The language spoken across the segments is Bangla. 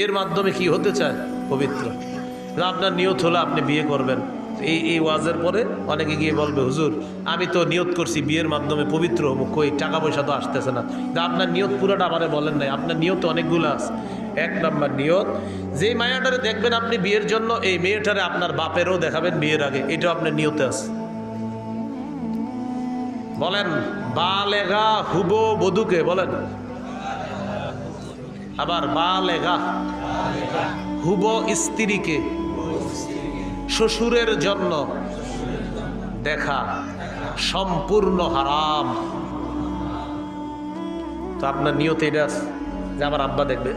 এর মাধ্যমে কি হতে চায়? পবিত্র। আপনার নিয়ত হলো আপনি বিয়ে করবেন, এই ওয়াজের পরে অনেকে গিয়ে বলবে হুজুর আমি তো নিয়ত করছি বিয়ের মাধ্যমে পবিত্র হবো, কই টাকা পয়সা তো আসতেছে না। আপনার নিয়ত পুরোটা আমারে বলেন নাই, আপনার নিয়ত অনেকগুলো আছে। এক নম্বর নিয়ত, যেই মায়াটারে দেখবেন আপনি বিয়ের জন্য, এই মেয়েটারে আপনার বাপেরও দেখাবেন বিয়ের আগে, এটাও আপনার নিয়তে আছে। বলেন বালেগা হুবো বধূকে বলেন, আবার বালেগা হুব স্ত্রীকে শ্বশুরের জন্য দেখা সম্পূর্ণ হারাম। তো আপনার নিয়ত এটা আছে যে আমার আব্বা দেখবে,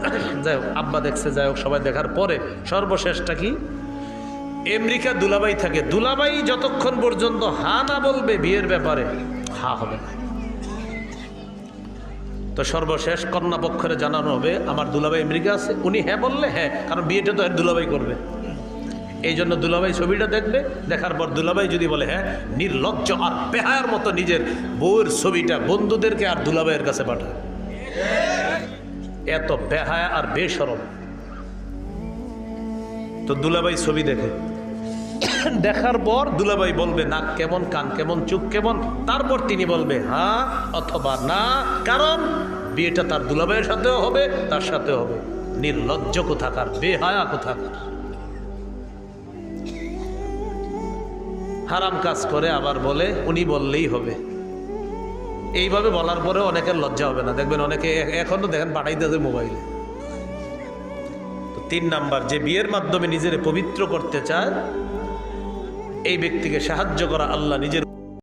যাই হোক আব্বা দেখছে, যাই হোক সবাই দেখার পরে সর্বশেষটা কি? আমেরিকা দুলাভাই থাকে, দুলাভাই যতক্ষণ পর্যন্ত হা না বলবে বিয়ের ব্যাপারে, হা হবে না। তো সর্বশেষ কন্যা পক্ষরে জানানো হবে আমার দুলাভাই আমেরিকা আছে, উনি হ্যাঁ বললে হ্যাঁ, কারণ বিয়েটা তো এর দুলাভাই করবে, এই জন্য দুলাভাই ছবিটা দেখবে, দেখার পর দুলাভাই যদি বলে হ্যাঁ, নির্লজ্জ আর বেহায়ার মতো নিজের বউয়ের ছবিটা বন্ধুদেরকে আর দুলাভাইয়ের কাছে পাঠায়। এত বেহায়া আর বেশরম। তো দুলাভাই ছবি দেখে, দেখার পর দুলাভাই বলবে নাক কেমন, কান কেমন, চোখ কেমন, তারপর তিনি বলবে হ্যাঁ অথবা না, কারণ বিয়েটা তার দুলাভাইয়ের সাথেও হবে, তার সাথেও হবে। নির্লজ্জ কোথাকার, বেহায়া কোথাকার, হারাম কাজ করে আবার বলে উনি বললেই হবে। এইভাবে বলার পরে অনেকের লজ্জা হবে না, দেখবেন অনেকে এখনো দেখেন পাঠাইতেছে মোবাইলে। তো 3 নাম্বার, যে বিয়ের মাধ্যমে নিজের পবিত্র করতে চায় এই ব্যক্তিকে সাহায্য করা, আল্লাহ নিজের